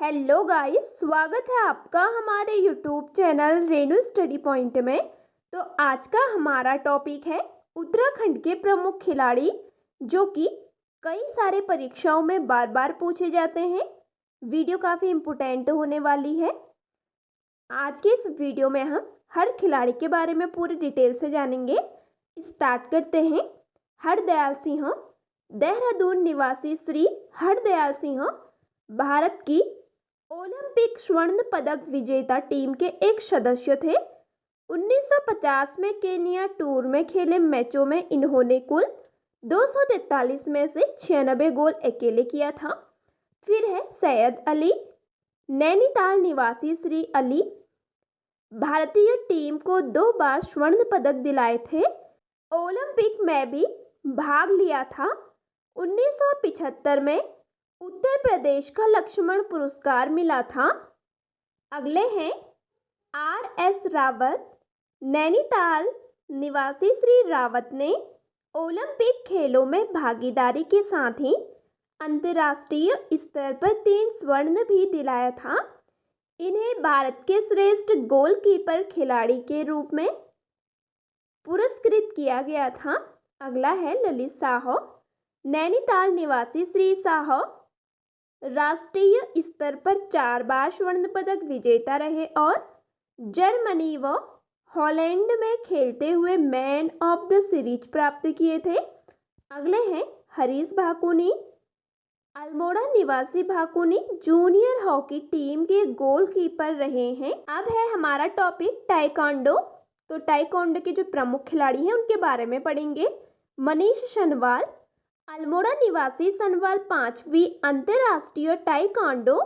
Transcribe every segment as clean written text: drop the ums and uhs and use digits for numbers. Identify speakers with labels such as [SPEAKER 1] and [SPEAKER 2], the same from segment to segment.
[SPEAKER 1] Hello guys, स्वागत है आपका हमारे YouTube channel Renu study point में। तो आज का हमारा टॉपिक है उत्तराखंड के प्रमुख खिलाड़ी जो कि कई सारे परीक्षाओं में बार बार पूछे जाते हैं। वीडियो काफ़ी इम्पोर्टेंट होने वाली है। आज के इस वीडियो में हम हर खिलाड़ी के बारे में पूरी डिटेल से जानेंगे। स्टार्ट करते हैं। हरदयाल सिंह, देहरादून निवासी श्री हरदयाल सिंह भारत की ओलंपिक स्वर्ण पदक विजेता टीम के एक सदस्य थे। 1950 में केनिया टूर में खेले मैचों में इन्होंने कुल 243 में से 96 गोल अकेले किया था। फिर है सैयद अली, नैनीताल निवासी श्री अली भारतीय टीम को 2 बार स्वर्ण पदक दिलाए थे। ओलंपिक में भी भाग लिया था। 1975 में उत्तर प्रदेश का लक्ष्मण पुरस्कार मिला था। अगले हैं RS रावत, नैनीताल निवासी श्री रावत ने ओलंपिक खेलों में भागीदारी के साथ ही अंतर्राष्ट्रीय स्तर पर 3 स्वर्ण भी दिलाया था। इन्हें भारत के श्रेष्ठ गोलकीपर खिलाड़ी के रूप में पुरस्कृत किया गया था। अगला है ललित साह, नैनीताल निवासी श्री साह राष्ट्रीय स्तर पर 4 बार स्वर्ण पदक विजेता रहे और जर्मनी व हॉलैंड में खेलते हुए मैन ऑफ द सीरीज प्राप्त किए थे। अगले हैं हरीश भाकुनी, अल्मोड़ा निवासी भाकुनी जूनियर हॉकी टीम के गोलकीपर रहे हैं। अब है हमारा टॉपिक टाइकोंडो। तो टाइकोंडो के जो प्रमुख खिलाड़ी हैं उनके बारे में पढ़ेंगे। मनीष सनवाल, अल्मोड़ा निवासी सनवाल 5वीं अंतर्राष्ट्रीय टाइकोंडो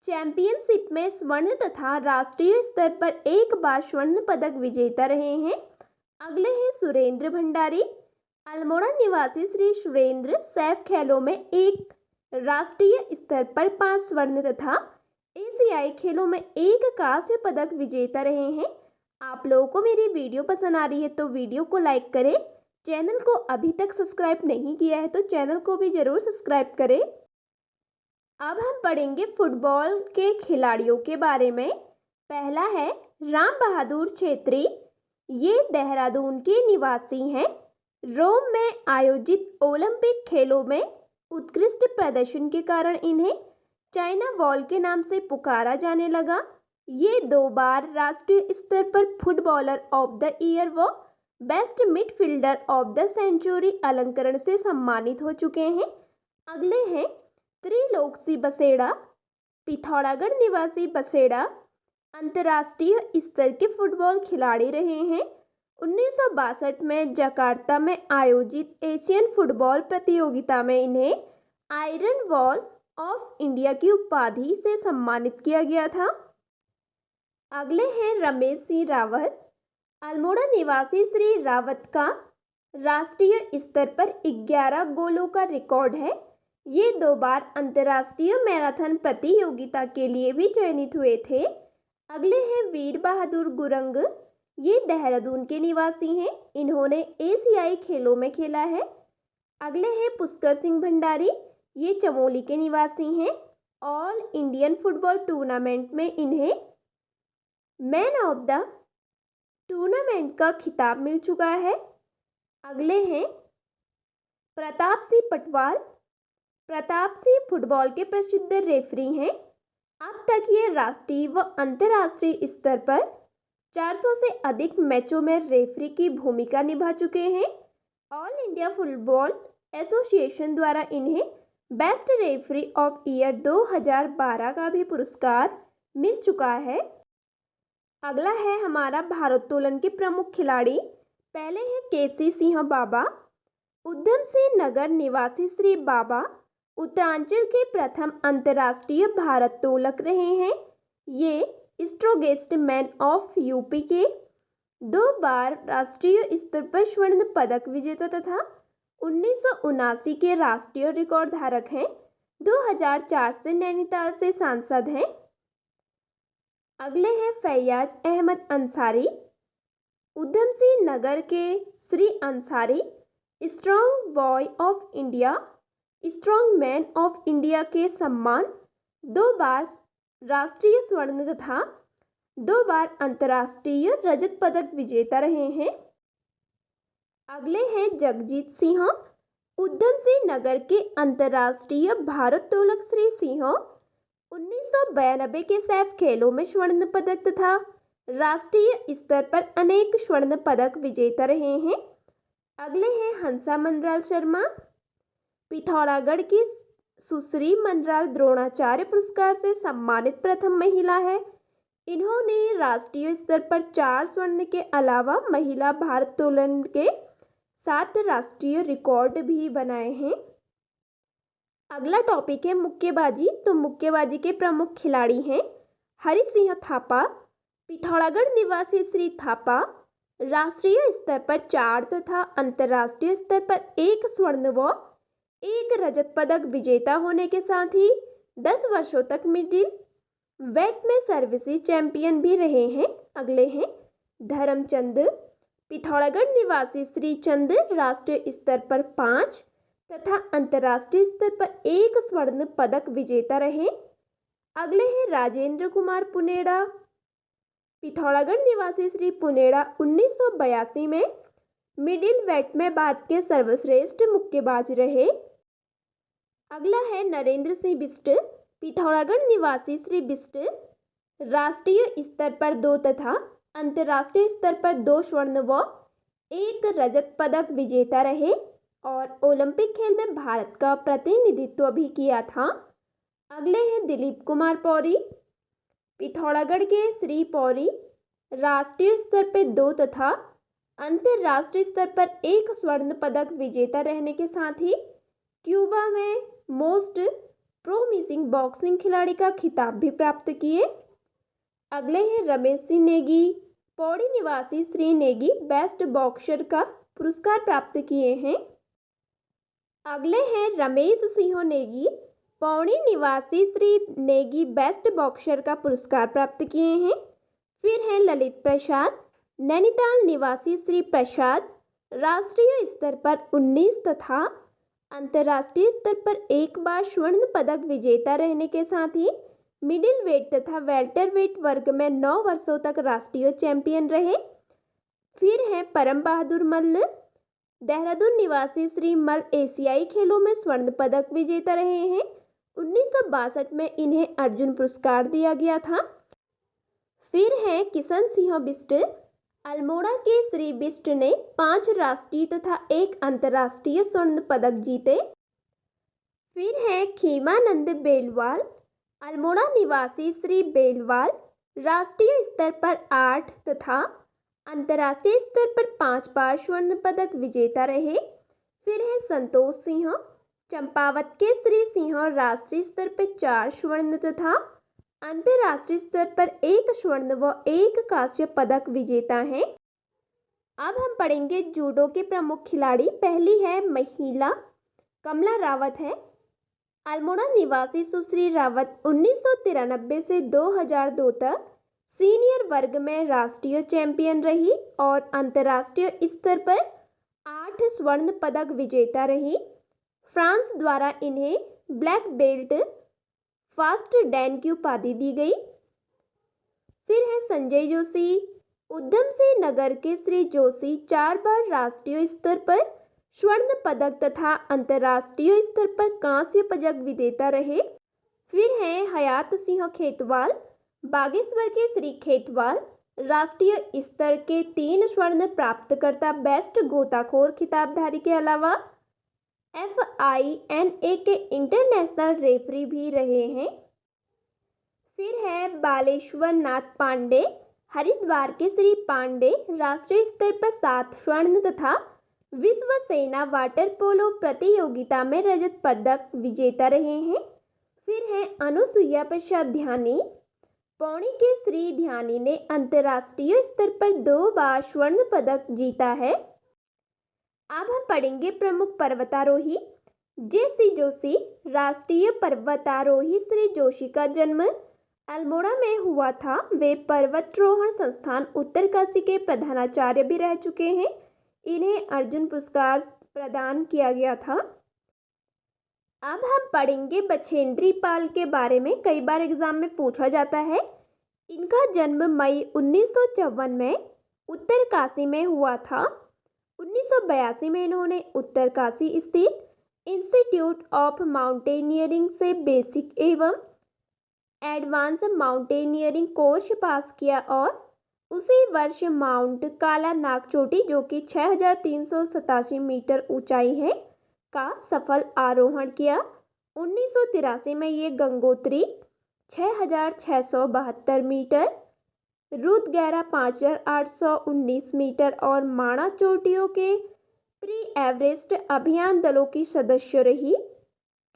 [SPEAKER 1] चैंपियनशिप में स्वर्ण तथा राष्ट्रीय स्तर पर 1 बार स्वर्ण पदक विजेता रहे हैं। अगले हैं सुरेंद्र भंडारी, अल्मोड़ा निवासी श्री सुरेंद्र सैफ खेलों में एक राष्ट्रीय स्तर पर 5 स्वर्ण तथा एशियाई खेलों में 1 कांस्य पदक विजेता रहे हैं। आप लोगों को मेरी वीडियो पसंद आ रही है तो वीडियो को लाइक करें। चैनल को अभी तक सब्सक्राइब नहीं किया है तो चैनल को भी ज़रूर सब्सक्राइब करें। अब हम पढ़ेंगे फुटबॉल के खिलाड़ियों के बारे में। पहला है राम बहादुर छेत्री, ये देहरादून के निवासी हैं। रोम में आयोजित ओलंपिक खेलों में उत्कृष्ट प्रदर्शन के कारण इन्हें चाइना वॉल के नाम से पुकारा जाने लगा। ये 2 बार राष्ट्रीय स्तर पर फुटबॉलर ऑफ द ईयर व best midfielder of the century अलंकरण से सम्मानित हो चुके हैं। अगले हैं त्रिलोकसी बसेड़ा, पिथौरागढ़ निवासी बसेड़ा अंतर्राष्ट्रीय स्तर के फुटबॉल खिलाड़ी रहे हैं। 1962 में जकार्ता में आयोजित एशियन फुटबॉल प्रतियोगिता में इन्हें आयरन बॉल ऑफ इंडिया की उपाधि से सम्मानित किया गया था। अगले हैं रमेश सिंह रावत, अल्मोड़ा निवासी श्री रावत का राष्ट्रीय स्तर पर 11 गोलों का रिकॉर्ड है। ये 2 बार अंतर्राष्ट्रीय मैराथन प्रतियोगिता के लिए भी चयनित हुए थे। अगले हैं वीर बहादुर गुरंग, ये देहरादून के निवासी हैं। इन्होंने एशियाई खेलों में खेला है। अगले हैं पुष्कर सिंह भंडारी, ये चमोली के निवासी हैं। ऑल इंडियन फुटबॉल टूर्नामेंट में इन्हें मैन ऑफ द टूर्नामेंट का खिताब मिल चुका है। अगले हैं प्रताप सिंह पटवाल, प्रताप सिंह फुटबॉल के प्रसिद्ध रेफरी हैं। अब तक ये राष्ट्रीय व अंतर्राष्ट्रीय स्तर पर 400 से अधिक मैचों में रेफरी की भूमिका निभा चुके हैं। ऑल इंडिया फुटबॉल एसोसिएशन द्वारा इन्हें बेस्ट रेफरी ऑफ ईयर 2012 का भी पुरस्कार मिल चुका है। अगला है हमारा भारोत्तोलन के प्रमुख खिलाड़ी। पहले हैं केसी सिंह बाबा, उधम सिंह नगर निवासी श्री बाबा उत्तरांचल के प्रथम अंतर्राष्ट्रीय भारोत्तोलक रहे हैं। ये स्ट्रोगेस्ट मैन ऑफ यूपी के 2 बार राष्ट्रीय स्तर पर स्वर्ण पदक विजेता तथा 1979 के राष्ट्रीय रिकॉर्ड धारक हैं। 2004 से नैनीताल से सांसद हैं। अगले हैं फैयाज अहमद अंसारी, उधम सिंह नगर के Shri Ansari strong boy of India, strong man of India के सम्मान 2 बार राष्ट्रीय स्वर्ण तथा 2 बार अंतर्राष्ट्रीय रजत पदक विजेता रहे हैं। अगले हैं जगजीत सिंह। उधम सिंह नगर के अंतर्राष्ट्रीय भारोत्तोलक श्री सिंह 1992 के सैफ खेलों में स्वर्ण पदक तथा राष्ट्रीय स्तर पर अनेक स्वर्ण पदक विजेता रहे हैं। अगले हैं हंसा मनराल शर्मा। पिथौरागढ़ की सुश्री मनराल द्रोणाचार्य पुरस्कार से सम्मानित प्रथम महिला है। इन्होंने राष्ट्रीय स्तर पर 4 स्वर्ण के अलावा महिला भारोत्तोलन के 7 राष्ट्रीय रिकॉर्ड भी बनाए हैं। अगला टॉपिक है मुक्केबाजी। तो मुक्केबाजी के प्रमुख खिलाड़ी हैं हरि सिंह थापा। पिथौरागढ़ निवासी श्री थापा राष्ट्रीय स्तर पर 4 तथा अंतर्राष्ट्रीय स्तर पर 1 स्वर्ण व 1 रजत पदक विजेता होने के साथ ही 10 वर्षों तक मिडिल वेट में सर्विसेज चैंपियन भी रहे हैं। अगले हैं धर्मचंद। पिथौरागढ़ निवासी श्री चंद राष्ट्रीय स्तर पर 5 तथा अंतर्राष्ट्रीय स्तर पर 1 स्वर्ण पदक विजेता रहे। अगले हैं राजेंद्र कुमार पुनेड़ा। पिथौरागढ़ निवासी श्री पुनेड़ा 1982 में मिडिल वेट में भारत के सर्वश्रेष्ठ मुक्केबाज रहे। अगला है नरेंद्र सिंह बिष्ट। पिथौरागढ़ निवासी श्री बिष्ट राष्ट्रीय स्तर पर 2 तथा अंतर्राष्ट्रीय स्तर पर 2 स्वर्ण व 1 रजत पदक विजेता रहे और ओलंपिक खेल में भारत का प्रतिनिधित्व भी किया था। अगले हैं दिलीप कुमार पौरी। पिथौरागढ़ के श्री पौरी राष्ट्रीय स्तर पर 2 तथा अंतर्राष्ट्रीय स्तर पर 1 स्वर्ण पदक विजेता रहने के साथ ही क्यूबा में मोस्ट प्रोमिसिंग बॉक्सिंग खिलाड़ी का खिताब भी प्राप्त किए। अगले हैं रमेश सिंह नेगी। पौड़ी निवासी श्री नेगी बेस्ट बॉक्सर का पुरस्कार प्राप्त किए हैं। अगले हैं रमेश सिंह नेगी। पौड़ी निवासी श्री नेगी बेस्ट बॉक्सर का पुरस्कार प्राप्त किए हैं। फिर हैं ललित प्रसाद। नैनीताल निवासी श्री प्रसाद राष्ट्रीय स्तर पर 19 तथा अंतर्राष्ट्रीय स्तर पर 1 बार स्वर्ण पदक विजेता रहने के साथ ही मिडिल वेट तथा वेल्टर वेट वर्ग में 9 वर्षों तक राष्ट्रीय चैंपियन रहे। फिर हैं परम बहादुर मल्ल। देहरादून निवासी श्री मल्ल एशियाई खेलों में स्वर्ण पदक विजेता रहे हैं। 1962 में इन्हें अर्जुन पुरस्कार दिया गया था। फिर हैं किशन सिंह बिष्ट। अल्मोड़ा के श्री बिष्ट ने 5 राष्ट्रीय तथा 1 अंतर्राष्ट्रीय स्वर्ण पदक जीते। फिर हैं खीमानंद बेलवाल। अल्मोड़ा निवासी श्री बेलवाल राष्ट्रीय स्तर पर 8 तथा अंतर्राष्ट्रीय स्तर पर 5 बार स्वर्ण पदक विजेता रहे। फिर है संतोष सिंह। चंपावत के श्री सिंह राष्ट्रीय स्तर पर 4 स्वर्ण तथा अंतर्राष्ट्रीय स्तर पर 1 स्वर्ण व 1 कांस्य पदक विजेता हैं। अब हम पढ़ेंगे जूडो के प्रमुख खिलाड़ी। पहली है महिला कमला रावत है। अल्मोड़ा निवासी सुश्री रावत 1993 से 2002 तक सीनियर वर्ग में राष्ट्रीय चैंपियन रही और अंतर्राष्ट्रीय स्तर पर 8 स्वर्ण पदक विजेता रही। फ्रांस द्वारा इन्हें ब्लैक बेल्ट फास्ट डैन की उपाधि दी गई। फिर है संजय जोशी। उधम सिंह नगर के श्री जोशी 4 बार राष्ट्रीय स्तर पर स्वर्ण पदक तथा अंतर्राष्ट्रीय स्तर पर कांस्य पदक विजेता रहे। फिर है हयात सिंह खेतवाल। बागेश्वर के श्री खेतवाल राष्ट्रीय स्तर के 3 स्वर्ण प्राप्तकर्ता बेस्ट गोताखोर खिताबधारी के अलावा FINA के इंटरनेशनल रेफरी भी रहे हैं। फिर है बालेश्वर नाथ पांडे। हरिद्वार के श्री पांडे राष्ट्रीय स्तर पर 7 स्वर्ण तथा विश्व सेना वाटर पोलो प्रतियोगिता में रजत पदक विजेता रहे हैं। फिर है अनुसुईया प्रसाद ध्यानी। पौड़ी के श्री ध्यानी ने अंतर्राष्ट्रीय स्तर पर 2 बार स्वर्ण पदक जीता है। अब हम पढ़ेंगे प्रमुख पर्वतारोही। JC जोशी। राष्ट्रीय पर्वतारोही श्री जोशी का जन्म अल्मोड़ा में हुआ था। वे पर्वतारोहण संस्थान उत्तरकाशी के प्रधानाचार्य भी रह चुके हैं। इन्हें अर्जुन पुरस्कार प्रदान किया गया था। अब हम पढ़ेंगे बछेंद्री पाल के बारे में। कई बार एग्जाम में पूछा जाता है। इनका जन्म मई 1954 में उत्तरकाशी में हुआ था। 1982 में इन्होंने उत्तरकाशी स्थित इंस्टीट्यूट ऑफ माउंटेनियरिंग से बेसिक एवं एडवांस माउंटेनियरिंग कोर्स पास किया और उसी वर्ष माउंट काला नाग चोटी, जो कि 6,387 मीटर ऊंचाई है, का सफल आरोहण किया। 1983 में ये गंगोत्री 6,672 मीटर, रुद्रगैरा 5,819 मीटर और माणा चोटियों के प्री एवरेस्ट अभियान दलों की सदस्य रही।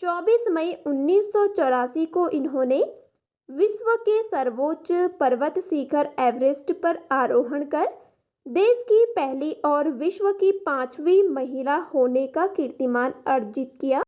[SPEAKER 1] 24 मई 1984 को इन्होंने विश्व के सर्वोच्च पर्वत शिखर एवरेस्ट पर आरोहण कर देश की पहली और विश्व की 5वीं महिला होने का कीर्तिमान अर्जित किया।